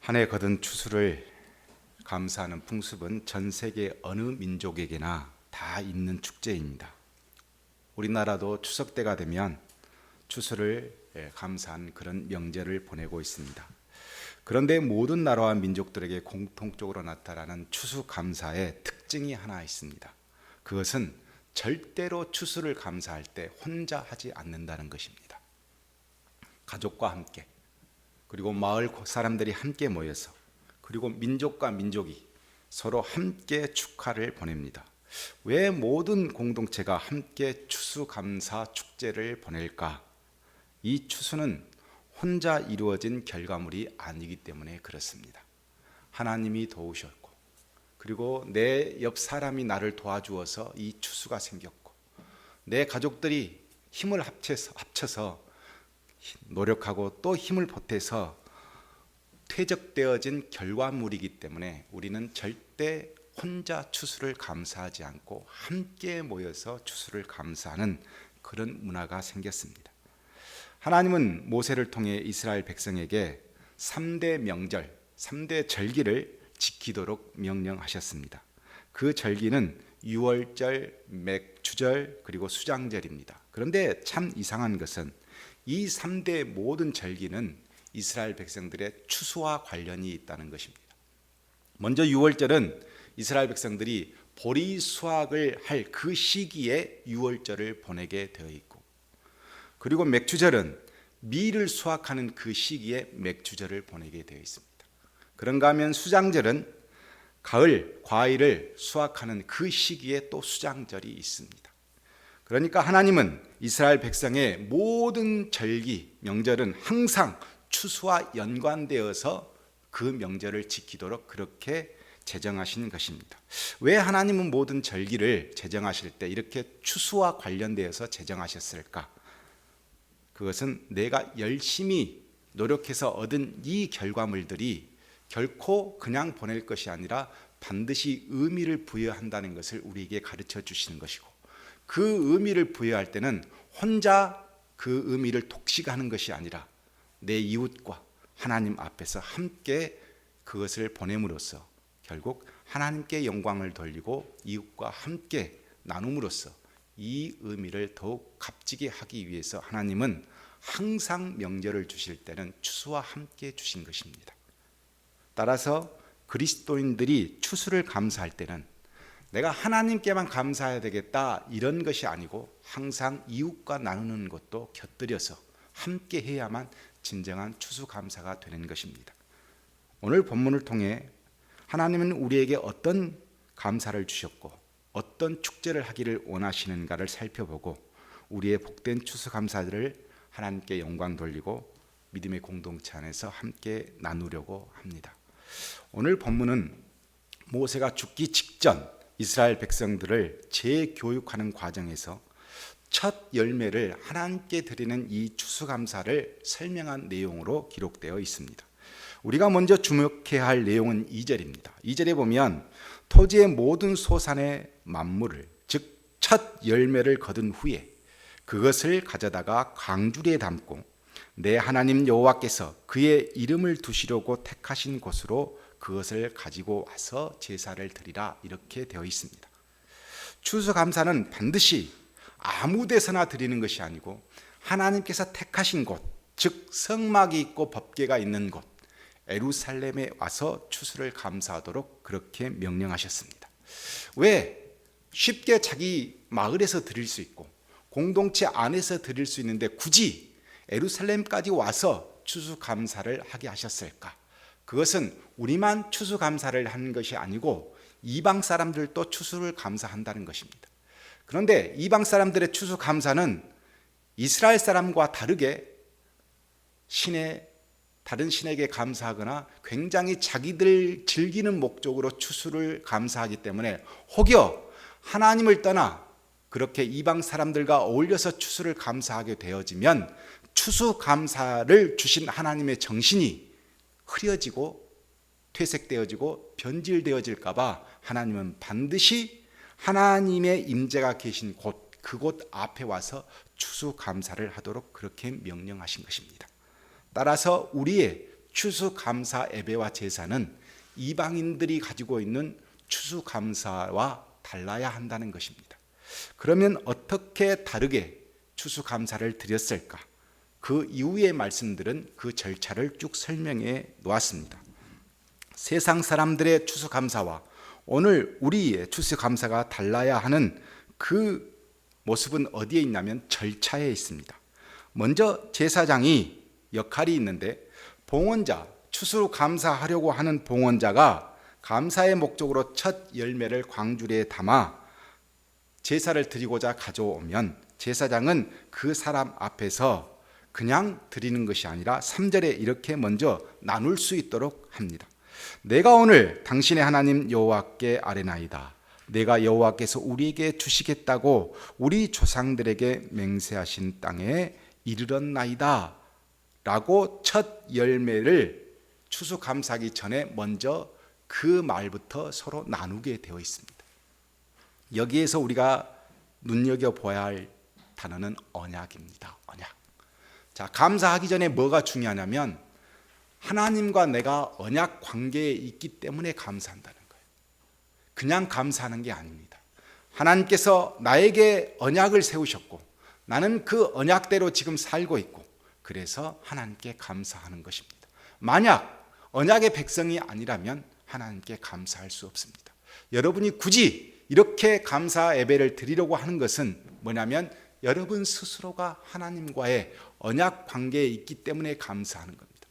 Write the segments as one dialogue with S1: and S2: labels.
S1: 한 해 거둔 추수를 감사하는 풍습은 전 세계 어느 민족에게나 다 있는 축제입니다. 우리나라도 추석 때가 되면 추수를 감사한 그런 명절을 보내고 있습니다. 그런데 모든 나라와 민족들에게 공통적으로 나타나는 추수 감사의 특징이 하나 있습니다. 그것은 절대로 추수를 감사할 때 혼자 하지 않는다는 것입니다. 가족과 함께, 그리고 마을 사람들이 함께 모여서, 그리고 민족과 민족이 서로 함께 축하를 보냅니다. 왜 모든 공동체가 함께 추수감사 축제를 보낼까? 이 추수는 혼자 이루어진 결과물이 아니기 때문에 그렇습니다. 하나님이 도우셨고, 그리고 내 옆 사람이 나를 도와주어서 이 추수가 생겼고, 내 가족들이 힘을 합쳐서 노력하고 또 힘을 보태서 퇴적되어진 결과물이기 때문에 우리는 절대 혼자 추수를 감사하지 않고 함께 모여서 추수를 감사하는 그런 문화가 생겼습니다. 하나님은 모세를 통해 이스라엘 백성에게 3대 명절, 3대 절기를 지키도록 명령하셨습니다. 그 절기는 유월절, 맥추절, 그리고 수장절입니다. 그런데 참 이상한 것은 이 3대 모든 절기는 이스라엘 백성들의 추수와 관련이 있다는 것입니다. 먼저 유월절은 이스라엘 백성들이 보리 수확을 할 그 시기에 유월절을 보내게 되어 있고, 그리고 맥추절은 밀을 수확하는 그 시기에 맥추절을 보내게 되어 있습니다. 그런가 하면 수장절은 가을 과일을 수확하는 그 시기에 또 수장절이 있습니다. 그러니까 하나님은 이스라엘 백성의 모든 절기, 명절은 항상 추수와 연관되어서 그 명절을 지키도록 그렇게 제정하신 것입니다. 왜 하나님은 모든 절기를 제정하실 때 이렇게 추수와 관련되어서 제정하셨을까? 그것은 내가 열심히 노력해서 얻은 이 결과물들이 결코 그냥 보낼 것이 아니라 반드시 의미를 부여한다는 것을 우리에게 가르쳐 주시는 것이고, 그 의미를 부여할 때는 혼자 그 의미를 독식하는 것이 아니라 내 이웃과 하나님 앞에서 함께 그것을 보냄으로써 결국 하나님께 영광을 돌리고 이웃과 함께 나눔으로써 이 의미를 더욱 값지게 하기 위해서 하나님은 항상 명절을 주실 때는 추수와 함께 주신 것입니다. 따라서 그리스도인들이 추수를 감사할 때는 내가 하나님께만 감사해야 되겠다 이런 것이 아니고 항상 이웃과 나누는 것도 곁들여서 함께 해야만 진정한 추수감사가 되는 것입니다. 오늘 본문을 통해 하나님은 우리에게 어떤 감사를 주셨고 어떤 축제를 하기를 원하시는가를 살펴보고 우리의 복된 추수감사들을 하나님께 영광 돌리고 믿음의 공동체 안에서 함께 나누려고 합니다. 오늘 본문은 모세가 죽기 직전 이스라엘 백성들을 재교육하는 과정에서 첫 열매를 하나님께 드리는 이 추수감사를 설명한 내용으로 기록되어 있습니다. 우리가 먼저 주목해야 할 내용은 2절입니다. 2절에 보면 토지의 모든 소산의 만물을, 즉 첫 열매를 거둔 후에 그것을 가져다가 광주리에 담고 내 하나님 여호와께서 그의 이름을 두시려고 택하신 곳으로 그것을 가지고 와서 제사를 드리라, 이렇게 되어 있습니다. 추수감사는 반드시 아무 데서나 드리는 것이 아니고 하나님께서 택하신 곳, 즉 성막이 있고 법궤가 있는 곳 예루살렘에 와서 추수를 감사하도록 그렇게 명령하셨습니다. 왜? 쉽게 자기 마을에서 드릴 수 있고 공동체 안에서 드릴 수 있는데 굳이 예루살렘까지 와서 추수감사를 하게 하셨을까? 그것은 우리만 추수감사를 하는 것이 아니고 이방 사람들도 추수를 감사한다는 것입니다. 그런데 이방 사람들의 추수감사는 이스라엘 사람과 다르게 다른 신에게 감사하거나 굉장히 자기들 즐기는 목적으로 추수를 감사하기 때문에 혹여 하나님을 떠나 그렇게 이방 사람들과 어울려서 추수를 감사하게 되어지면 추수감사를 주신 하나님의 정신이 흐려지고 퇴색되어지고 변질되어질까 봐 하나님은 반드시 하나님의 임재가 계신 곳, 그곳 앞에 와서 추수감사를 하도록 그렇게 명령하신 것입니다. 따라서 우리의 추수감사 예배와 제사는 이방인들이 가지고 있는 추수감사와 달라야 한다는 것입니다. 그러면 어떻게 다르게 추수감사를 드렸을까? 그 이후의 말씀들은 그 절차를 쭉 설명해 놓았습니다. 세상 사람들의 추수감사와 오늘 우리의 추수감사가 달라야 하는 그 모습은 어디에 있냐면 절차에 있습니다. 먼저 제사장이 역할이 있는데 봉헌자, 추수감사하려고 하는 봉헌자가 감사의 목적으로 첫 열매를 광주리에 담아 제사를 드리고자 가져오면 제사장은 그 사람 앞에서 그냥 드리는 것이 아니라 3절에 이렇게 먼저 나눌 수 있도록 합니다. 내가 오늘 당신의 하나님 여호와께 아뢰나이다. 내가 여호와께서 우리에게 주시겠다고 우리 조상들에게 맹세하신 땅에 이르렀나이다 라고 첫 열매를 추수감사하기 전에 먼저 그 말부터 서로 나누게 되어 있습니다. 여기에서 우리가 눈여겨봐야 할 단어는 언약입니다. 언약. 자, 감사하기 전에 뭐가 중요하냐면 하나님과 내가 언약 관계에 있기 때문에 감사한다는 거예요. 그냥 감사하는 게 아닙니다. 하나님께서 나에게 언약을 세우셨고 나는 그 언약대로 지금 살고 있고 그래서 하나님께 감사하는 것입니다. 만약 언약의 백성이 아니라면 하나님께 감사할 수 없습니다. 여러분이 굳이 이렇게 감사 예배를 드리려고 하는 것은 뭐냐면 여러분 스스로가 하나님과의 언약 관계에 있기 때문에 감사하는 겁니다.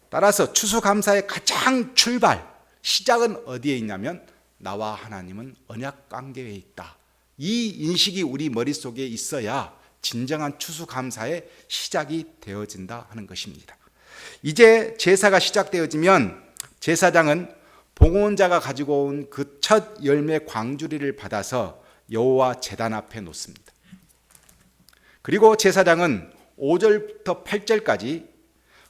S1: 따라서 추수감사의 가장 출발, 시작은 어디에 있냐면 나와 하나님은 언약 관계에 있다. 이 인식이 우리 머릿속에 있어야 진정한 추수감사의 시작이 되어진다 하는 것입니다. 이제 제사가 시작되어지면 제사장은 봉헌자가 가지고 온 그 첫 열매 광주리를 받아서 여호와 제단 앞에 놓습니다. 그리고 제사장은 5절부터 8절까지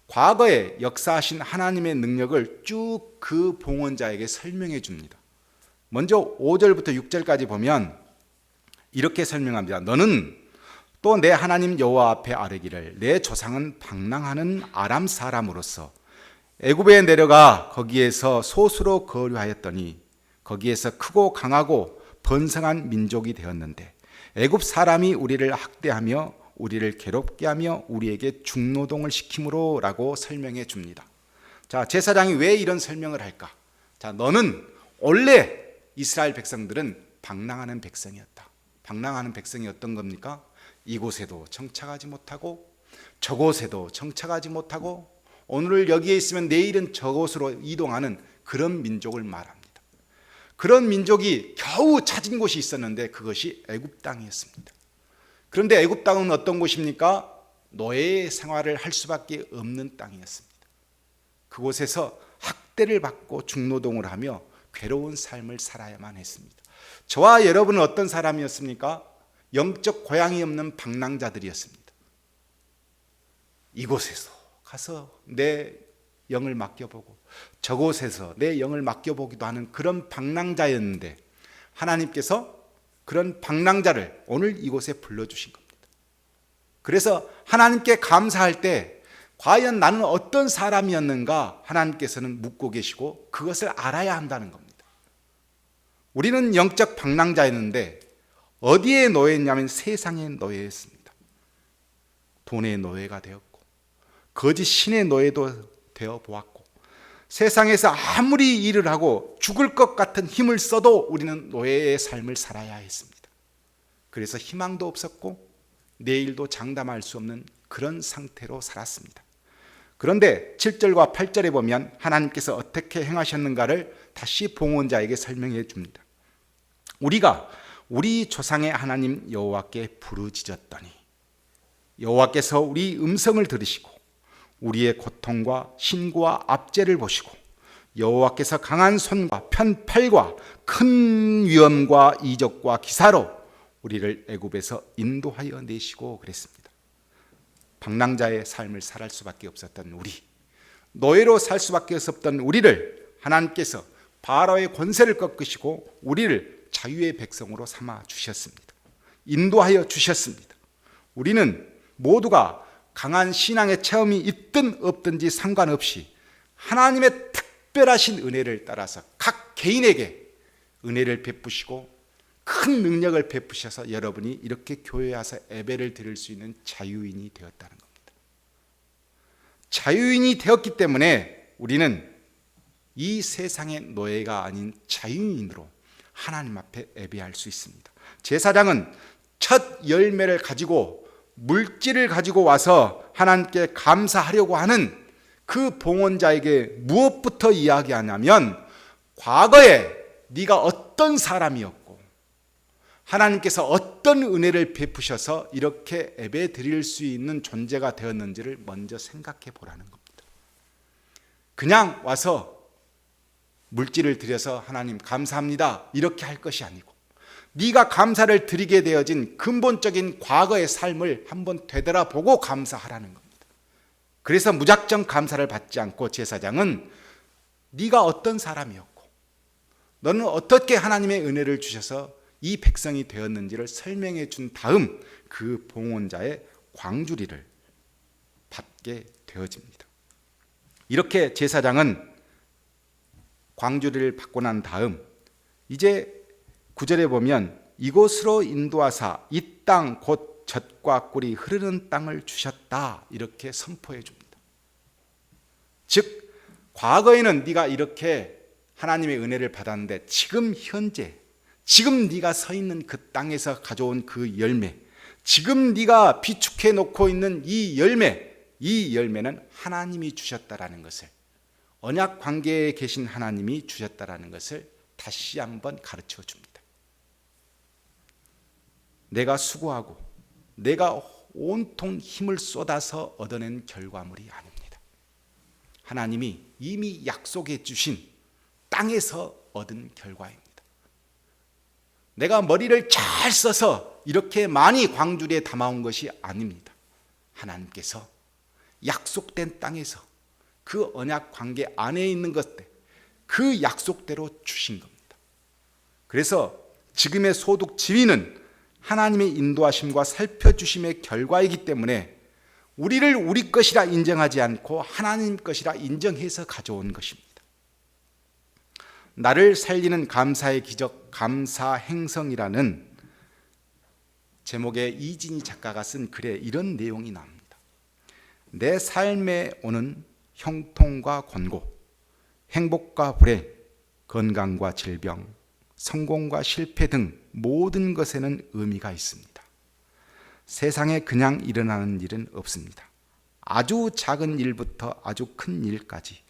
S1: 과거에 역사하신 하나님의 능력을 쭉 그 봉헌자에게 설명해 줍니다. 먼저 5절부터 6절까지 보면 이렇게 설명합니다. 너는 또 내 하나님 여호와 앞에 아뢰기를 내 조상은 방랑하는 아람 사람으로서 애굽에 내려가 거기에서 소수로 거류하였더니 거기에서 크고 강하고 번성한 민족이 되었는데 애굽 사람이 우리를 학대하며 우리를 괴롭게 하며 우리에게 중노동을 시키므로 라고 설명해 줍니다. 자, 제사장이 왜 이런 설명을 할까? 자, 너는 원래 이스라엘 백성들은 방랑하는 백성이었다. 방랑하는 백성이 어떤 겁니까? 이곳에도 정착하지 못하고 저곳에도 정착하지 못하고 오늘 여기에 있으면 내일은 저곳으로 이동하는 그런 민족을 말합니다. 그런 민족이 겨우 찾은 곳이 있었는데 그것이 애굽 땅이었습니다. 그런데 애굽 땅은 어떤 곳입니까? 노예 생활을 할 수밖에 없는 땅이었습니다. 그곳에서 학대를 받고 중노동을 하며 괴로운 삶을 살아야만 했습니다. 저와 여러분은 어떤 사람이었습니까? 영적 고향이 없는 방랑자들이었습니다. 이곳에서 가서 내 영을 맡겨보고 저곳에서 내 영을 맡겨보기도 하는 그런 방랑자였는데 하나님께서 그런 방랑자를 오늘 이곳에 불러주신 겁니다. 그래서 하나님께 감사할 때 과연 나는 어떤 사람이었는가 하나님께서는 묻고 계시고 그것을 알아야 한다는 겁니다. 우리는 영적 방랑자였는데 어디에 노예였냐면 세상의 노예였습니다. 돈의 노예가 되었고 거짓 신의 노예도 되어 보았고 세상에서 아무리 일을 하고 죽을 것 같은 힘을 써도 우리는 노예의 삶을 살아야 했습니다. 그래서 희망도 없었고 내일도 장담할 수 없는 그런 상태로 살았습니다. 그런데 7절과 8절에 보면 하나님께서 어떻게 행하셨는가를 다시 봉헌자에게 설명해 줍니다. 우리가 우리 조상의 하나님 여호와께 부르짖었더니 여호와께서 우리 음성을 들으시고 우리의 고통과 신고와 압제를 보시고 여호와께서 강한 손과 편팔과 큰 위엄과 이적과 기사로 우리를 애굽에서 인도하여 내시고 그랬습니다. 방랑자의 삶을 살할 수밖에 없었던 우리, 노예로 살 수밖에 없었던 우리를 하나님께서 바로의 권세를 꺾으시고 우리를 자유의 백성으로 삼아 주셨습니다. 인도하여 주셨습니다. 우리는 모두가 강한 신앙의 체험이 있든 없든지 상관없이 하나님의 특별하신 은혜를 따라서 각 개인에게 은혜를 베푸시고 큰 능력을 베푸셔서 여러분이 이렇게 교회에 와서 예배를 드릴 수 있는 자유인이 되었다는 겁니다. 자유인이 되었기 때문에 우리는 이 세상의 노예가 아닌 자유인으로 하나님 앞에 예배할 수 있습니다. 제사장은 첫 열매를 가지고 물질을 가지고 와서 하나님께 감사하려고 하는 그 봉헌자에게 무엇부터 이야기하냐면 과거에 네가 어떤 사람이었고 하나님께서 어떤 은혜를 베푸셔서 이렇게 예배 드릴 수 있는 존재가 되었는지를 먼저 생각해 보라는 겁니다. 그냥 와서 물질을 드려서 하나님 감사합니다 이렇게 할 것이 아니고 네가 감사를 드리게 되어진 근본적인 과거의 삶을 한번 되돌아보고 감사하라는 겁니다. 그래서 무작정 감사를 받지 않고 제사장은 네가 어떤 사람이었고 너는 어떻게 하나님의 은혜를 주셔서 이 백성이 되었는지를 설명해 준 다음 그 봉헌자의 광주리를 받게 되어집니다. 이렇게 제사장은 광주리를 받고 난 다음 이제 9절에 보면 이곳으로 인도하사 이 땅 곧 젖과 꿀이 흐르는 땅을 주셨다 이렇게 선포해 줍니다. 즉 과거에는 네가 이렇게 하나님의 은혜를 받았는데 지금 현재 지금 네가 서 있는 그 땅에서 가져온 그 열매, 지금 네가 비축해 놓고 있는 이 열매는 하나님이 주셨다라는 것을, 언약 관계에 계신 하나님이 주셨다라는 것을 다시 한번 가르쳐 줍니다. 내가 수고하고 내가 온통 힘을 쏟아서 얻어낸 결과물이 아닙니다. 하나님이 이미 약속해 주신 땅에서 얻은 결과입니다. 내가 머리를 잘 써서 이렇게 많이 광주리에 담아온 것이 아닙니다. 하나님께서 약속된 땅에서 그 언약 관계 안에 있는 것들, 그 약속대로 주신 겁니다. 그래서 지금의 소득 지위는 하나님의 인도하심과 살펴주심의 결과이기 때문에 우리를 우리 것이라 인정하지 않고 하나님 것이라 인정해서 가져온 것입니다. 나를 살리는 감사의 기적, 감사 행성이라는 제목의 이진희 작가가 쓴 글에 이런 내용이 나옵니다. 내 삶에 오는 형통과 권고, 행복과 불행, 건강과 질병, 성공과 실패 등 모든 것에는 의미가 있습니다. 세상에 그냥 일어나는 일은 없습니다. 아주 작은 일부터 아주 큰 일까지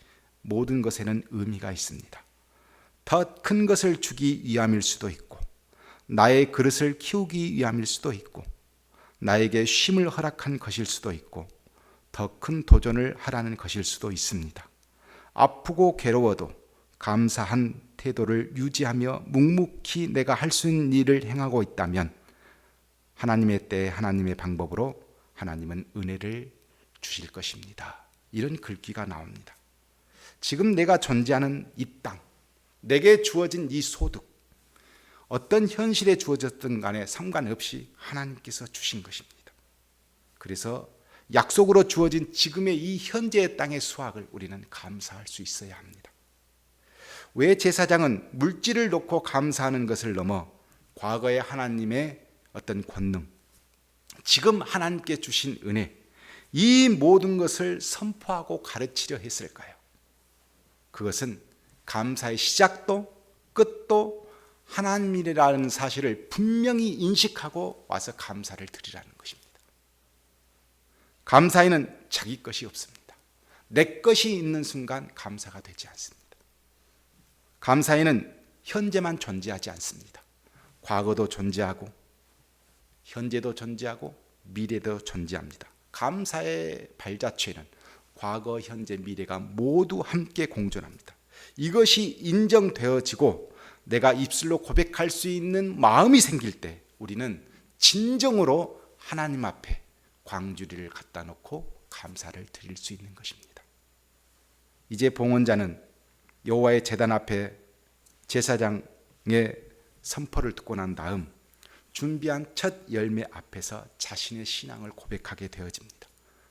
S1: 모든 것에는 의미가 있습니다. 더 큰 것을 주기 위함일 수도 있고, 나의 그릇을 키우기 위함일 수도 있고, 나에게 쉼을 허락한 것일 수도 있고, 더 큰 도전을 하라는 것일 수도 있습니다. 아프고 괴로워도 감사한 태도를 유지하며 묵묵히 내가 할 수 있는 일을 행하고 있다면 하나님의 때에 하나님의 방법으로 하나님은 은혜를 주실 것입니다. 이런 글귀가 나옵니다. 지금 내가 존재하는 이 땅, 내게 주어진 이 소득, 어떤 현실에 주어졌든 간에 상관없이 하나님께서 주신 것입니다. 그래서 약속으로 주어진 지금의 이 현재의 땅의 수확을 우리는 감사할 수 있어야 합니다. 왜 제사장은 물질을 놓고 감사하는 것을 넘어 과거의 하나님의 어떤 권능, 지금 하나님께 주신 은혜, 이 모든 것을 선포하고 가르치려 했을까요? 그것은 감사의 시작도 끝도 하나님이라는 사실을 분명히 인식하고 와서 감사를 드리라는 것입니다. 감사에는 자기 것이 없습니다. 내 것이 있는 순간 감사가 되지 않습니다. 감사에는 현재만 존재하지 않습니다. 과거도 존재하고 현재도 존재하고 미래도 존재합니다. 감사의 발자취에는 과거, 현재, 미래가 모두 함께 공존합니다. 이것이 인정되어지고 내가 입술로 고백할 수 있는 마음이 생길 때 우리는 진정으로 하나님 앞에 광주리를 갖다 놓고 감사를 드릴 수 있는 것입니다. 이제 봉헌자는 여호와의 제단 앞에 제사장의 선포를 듣고 난 다음 준비한 첫 열매 앞에서 자신의 신앙을 고백하게 되어집니다.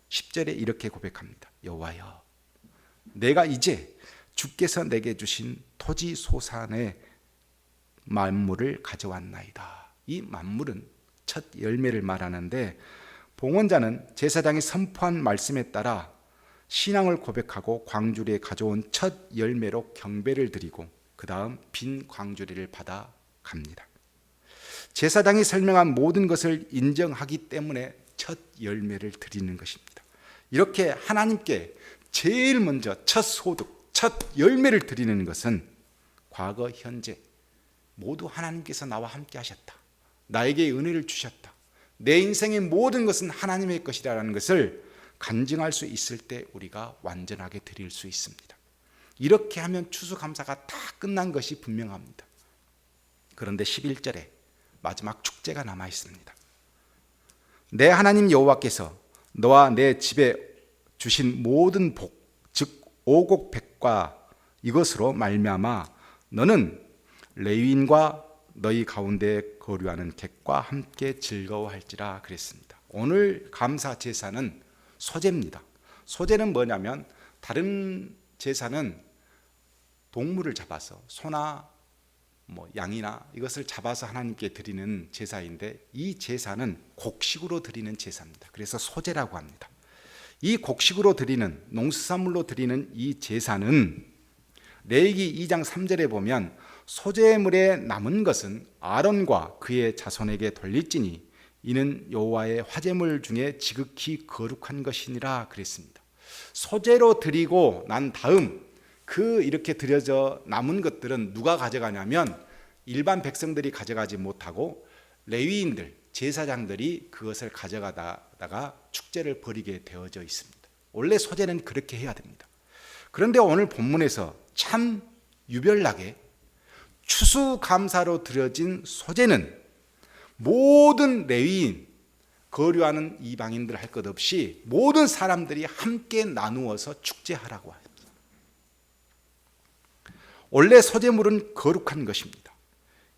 S1: 10절에 이렇게 고백합니다. 여호와여, 내가 이제 주께서 내게 주신 토지 소산의 만물을 가져왔나이다. 이 만물은 첫 열매를 말하는데, 봉헌자는 제사장이 선포한 말씀에 따라 신앙을 고백하고 광주리에 가져온 첫 열매로 경배를 드리고 그 다음 빈 광주리를 받아 갑니다. 제사장이 설명한 모든 것을 인정하기 때문에 첫 열매를 드리는 것입니다. 이렇게 하나님께 제일 먼저 첫 소득, 첫 열매를 드리는 것은 과거, 현재 모두 하나님께서 나와 함께 하셨다. 나에게 은혜를 주셨다. 내 인생의 모든 것은 하나님의 것이라는 것을 간증할 수 있을 때 우리가 완전하게 드릴 수 있습니다. 이렇게 하면 추수감사가 다 끝난 것이 분명합니다. 그런데 11절에 마지막 축제가 남아 있습니다. 내 하나님 여호와께서 너와 내 집에 주신 모든 복, 즉 오곡백과 이것으로 말미암아 너는 레위인과 너희 가운데 거류하는 객과 함께 즐거워할지라 그랬습니다. 오늘 감사 제사는 소제입니다. 소제는 뭐냐면 다른 제사는 동물을 잡아서 소나 양이나 이것을 잡아서 하나님께 드리는 제사인데, 이 제사는 곡식으로 드리는 제사입니다. 그래서 소제라고 합니다. 이 곡식으로 드리는, 농수산물로 드리는 이 제사는 레위기 2장 3절에 보면 소제물에 남은 것은 아론과 그의 자손에게 돌릴지니 이는 여호와의 화제물 중에 지극히 거룩한 것이니라 그랬습니다. 소제로 드리고 난 다음 이렇게 드려져 남은 것들은 누가 가져가냐면 일반 백성들이 가져가지 못하고 레위인들, 제사장들이 그것을 가져가다가 축제를 벌이게 되어져 있습니다. 원래 소제는 그렇게 해야 됩니다. 그런데 오늘 본문에서 참 유별나게 추수감사로 드려진 소제는 모든 레위인, 거류하는 이방인들 할 것 없이 모든 사람들이 함께 나누어서 축제하라고 합니다. 원래 소제물은 거룩한 것입니다.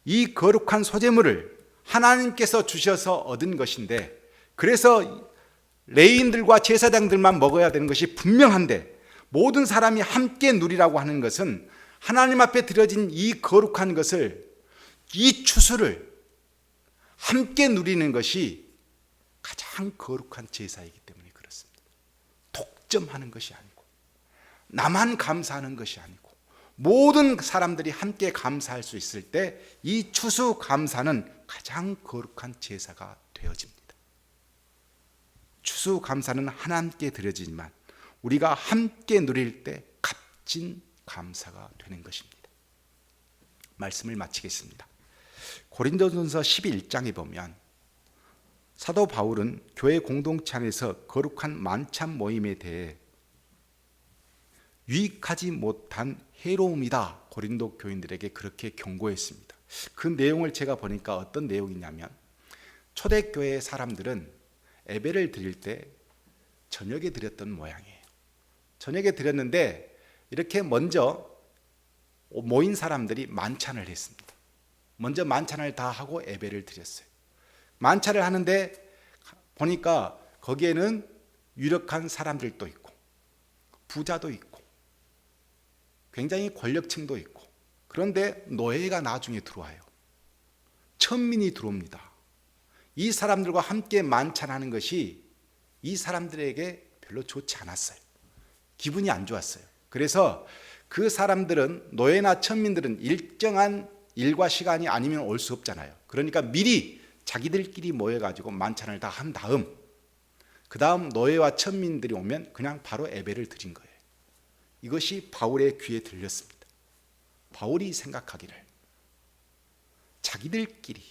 S1: 이 거룩한 소제물을 하나님께서 주셔서 얻은 것인데, 그래서 레위인들과 제사장들만 먹어야 되는 것이 분명한데 모든 사람이 함께 누리라고 하는 것은 하나님 앞에 드려진 이 거룩한 것을, 이 추수를 함께 누리는 것이 가장 거룩한 제사이기 때문에 그렇습니다. 독점하는 것이 아니고 나만 감사하는 것이 아니고 모든 사람들이 함께 감사할 수 있을 때 이 추수 감사는 가장 거룩한 제사가 되어집니다. 추수 감사는 하나님께 드려지지만 우리가 함께 누릴 때 값진 감사가 되는 것입니다. 말씀을 마치겠습니다. 고린도전서 11장에 보면 사도 바울은 교회 공동체 안에서 거룩한 만찬 모임에 대해 유익하지 못한 해로움이다, 고린도 교인들에게 그렇게 경고했습니다. 그 내용을 제가 보니까 어떤 내용이냐면, 초대교회 사람들은 예배를 드릴 때 저녁에 드렸던 모양이에요. 저녁에 드렸는데 이렇게 먼저 모인 사람들이 만찬을 했습니다. 먼저 만찬을 다 하고 예배를 드렸어요. 만찬을 하는데 보니까 거기에는 유력한 사람들도 있고 부자도 있고 굉장히 권력층도 있고, 그런데 노예가 나중에 들어와요. 천민이 들어옵니다. 이 사람들과 함께 만찬하는 것이 이 사람들에게 별로 좋지 않았어요. 기분이 안 좋았어요. 그래서 그 사람들은, 노예나 천민들은 일정한 일과 시간이 아니면 올 수 없잖아요. 그러니까 미리 자기들끼리 모여가지고 만찬을 다 한 다음, 그 다음 노예와 천민들이 오면 그냥 바로 예배를 드린 거예요. 이것이 바울의 귀에 들렸습니다. 바울이 생각하기를 자기들끼리,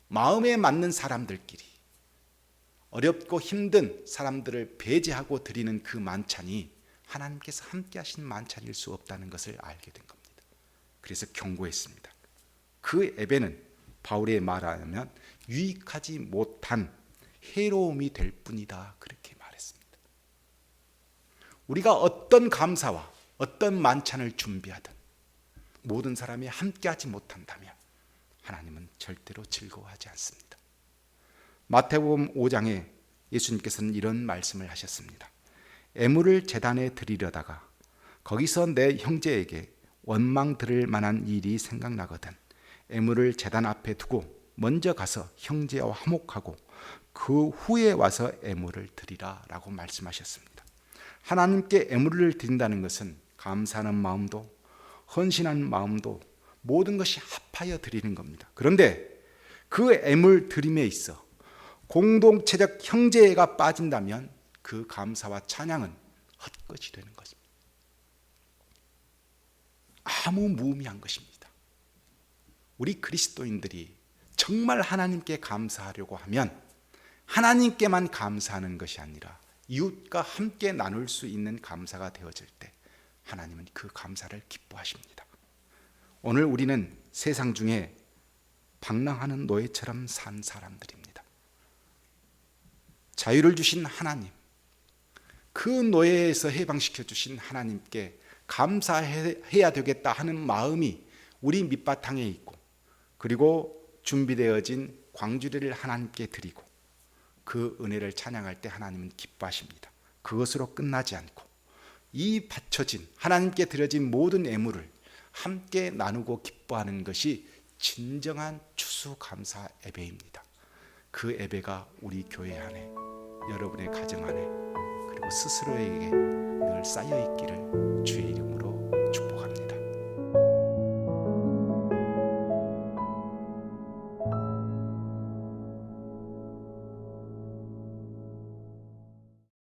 S1: 마음에 맞는 사람들끼리 어렵고 힘든 사람들을 배제하고 드리는 그 만찬이 하나님께서 함께 하신 만찬일 수 없다는 것을 알게 된 겁니다. 그래서 경고했습니다. 그 예배는 바울의 말하면 유익하지 못한 해로움이 될 뿐이다, 그렇게 말했습니다. 우리가 어떤 감사와 어떤 만찬을 준비하든 모든 사람이 함께하지 못한다면 하나님은 절대로 즐거워하지 않습니다. 마태복음 5장에 예수님께서는 이런 말씀을 하셨습니다. 애물을 제단에 드리려다가 거기서 내 형제에게 원망 들을 만한 일이 생각나거든 애물을 제단 앞에 두고 먼저 가서 형제와 화목하고 그 후에 와서 애물을 드리라 라고 말씀하셨습니다. 하나님께 애물을 드린다는 것은 감사하는 마음도 헌신하는 마음도 모든 것이 합하여 드리는 겁니다. 그런데 그 애물 드림에 있어 공동체적 형제가 빠진다면 그 감사와 찬양은 헛것이 되는 것입니다. 아무 무의미한 것입니다. 우리 그리스도인들이 정말 하나님께 감사하려고 하면 하나님께만 감사하는 것이 아니라 이웃과 함께 나눌 수 있는 감사가 되어질 때 하나님은 그 감사를 기뻐하십니다. 오늘 우리는 세상 중에 방랑하는 노예처럼 산 사람들입니다. 자유를 주신 하나님, 그 노예에서 해방시켜 주신 하나님께 감사해야 되겠다 하는 마음이 우리 밑바탕에 있고, 그리고 준비되어진 광주리를 하나님께 드리고 그 은혜를 찬양할 때 하나님은 기뻐하십니다. 그것으로 끝나지 않고 이 바쳐진 하나님께 드려진 모든 애물을 함께 나누고 기뻐하는 것이 진정한 추수감사 예배입니다. 그 예배가 우리 교회 안에, 여러분의 가정 안에, 그리고 스스로에게 늘 쌓여 있기를 주의 이름으로